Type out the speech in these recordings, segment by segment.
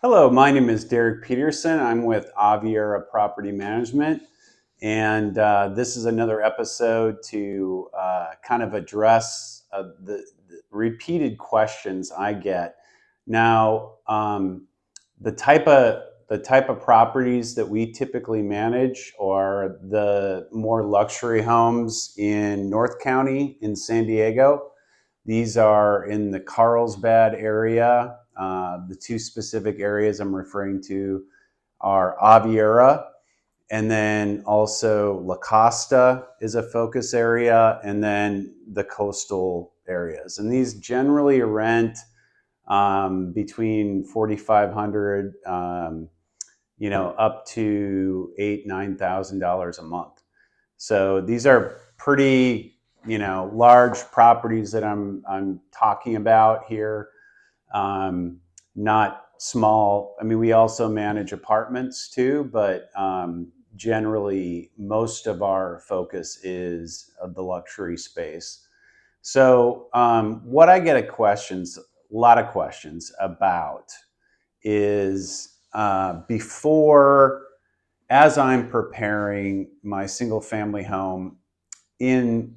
Hello, my name is Derek Peterson. I'm with Aviara Property Management, and this is another episode to kind of address the repeated questions I get. Now, the type of properties that we typically manage are the more luxury homes in North County in San Diego. These are in the Carlsbad area. The two specific areas I'm referring to are Aviara, and then also La Costa is a focus area, and then the coastal areas. And these generally rent between 4,500, up to $9,000 a month. So these are pretty, large properties that I'm talking about here. Not small. I mean, we also manage apartments too, but generally most of our focus is the luxury space. So what I get a lot of questions about is before, as I'm preparing my single family home in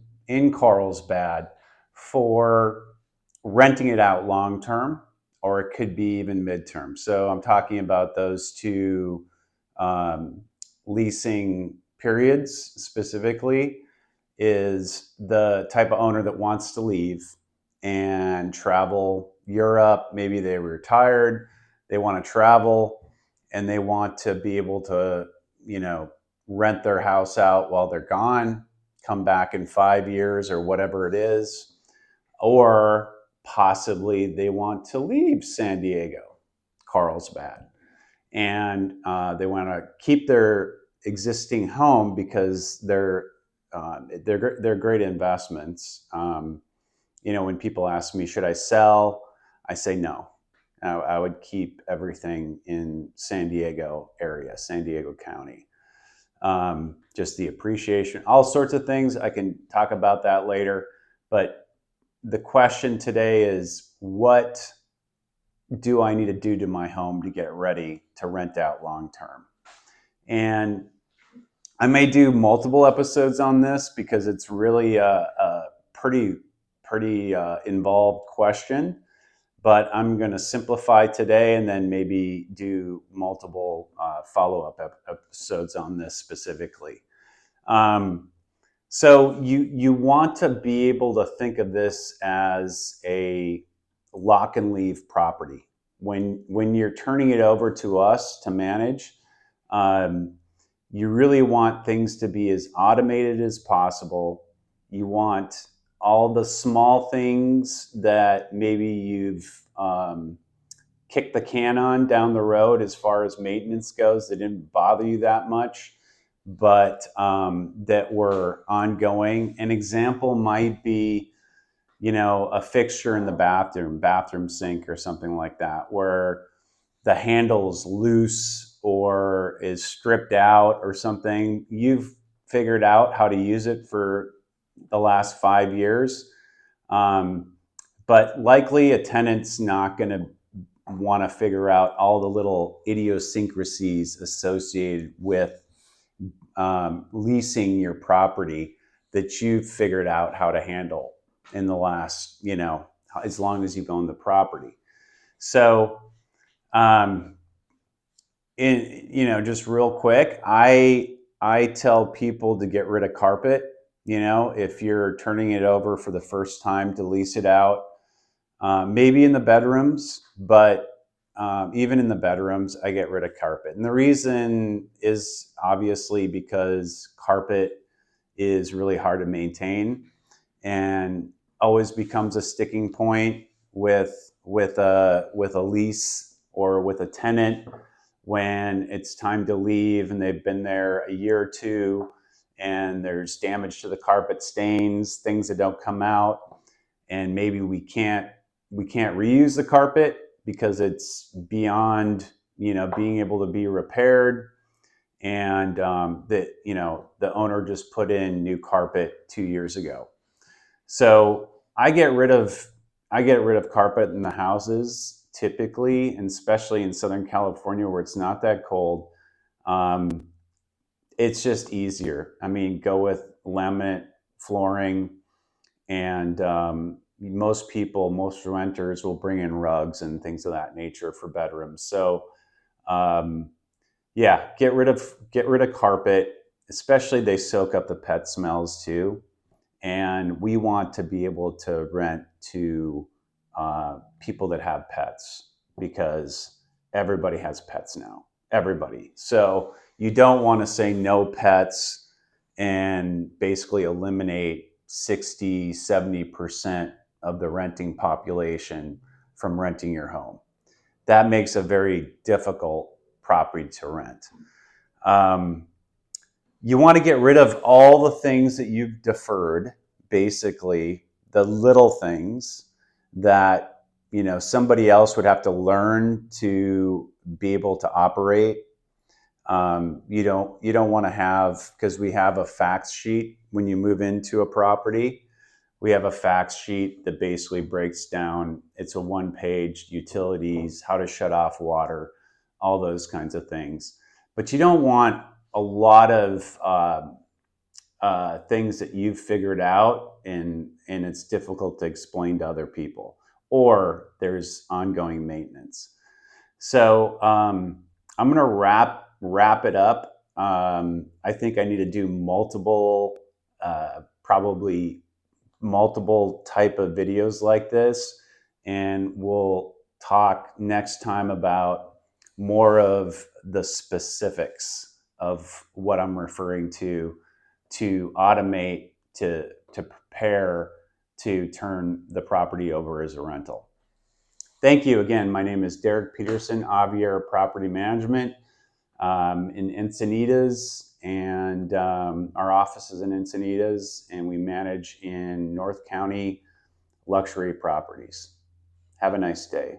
Carlsbad for renting it out long term, or it could be even midterm. So I'm talking about those two leasing periods specifically. Is the type of owner that wants to leave and travel Europe. Maybe they retired, they want to travel, and they want to be able to, rent their house out while they're gone, come back in 5 years or whatever it is. Or possibly they want to leave San Diego, Carlsbad, and they want to keep their existing home because they're great investments. When people ask me, should I sell? I say no. I would keep everything in San Diego area, San Diego County. Just the appreciation, all sorts of things. I can talk about that later. But the question today is, what do I need to do to my home to get ready to rent out long term? And I may do multiple episodes on this because it's really a pretty involved question. But I'm going to simplify today and then maybe do multiple follow-up episodes on this specifically. So you want to be able to think of this as a lock and leave property. When you're turning it over to us to manage, you really want things to be as automated as possible. You want all the small things that maybe you've kicked the can on down the road as far as maintenance goes that didn't bother you that much, but that were ongoing. An example might be, a fixture in the bathroom sink or something like that, where the handle's loose or is stripped out or something. You've figured out how to use it for the last 5 years. But likely a tenant's not going to want to figure out all the little idiosyncrasies associated with leasing your property that you've figured out how to handle in the last, as long as you've owned the property. So, just real quick, I tell people to get rid of carpet. If you're turning it over for the first time to lease it out, maybe in the bedrooms, but even in the bedrooms, I get rid of carpet. And the reason is obviously because carpet is really hard to maintain and always becomes a sticking point with a lease or with a tenant when it's time to leave and they've been there a year or two and there's damage to the carpet, stains, things that don't come out, and maybe we can't reuse the carpet because it's beyond being able to be repaired, and the owner just put in new carpet 2 years ago. So I get rid of carpet in the houses typically, and especially in Southern California where it's not that cold, it's just easier. I mean, go with laminate flooring, and most renters will bring in rugs and things of that nature for bedrooms. So um, yeah, get rid of carpet, especially they soak up the pet smells too. And we want to be able to rent to people that have pets, because everybody has pets now. Everybody. So you don't want to say no pets and basically eliminate 60, 70% of the renting population from renting your home. That makes a very difficult property to rent. Um, you want to get rid of all the things that you've deferred, basically the little things that somebody else would have to learn to be able to operate. You don't want to have, because we have a facts sheet when you move into a property. We have a facts sheet that basically breaks down, it's a one-page, utilities, how to shut off water, all those kinds of things. But you don't want a lot of things that you've figured out, and it's difficult to explain to other people, or there's ongoing maintenance. So I'm going to wrap it up. I think I need to do probably multiple type of videos like this, and we'll talk next time about more of the specifics of what I'm referring to automate, to prepare to turn the property over as a rental. Thank you again. My name is Derek Peterson, Aviara Property Management, in Encinitas, and our office is in Encinitas, and we manage in North County luxury properties. Have a nice day.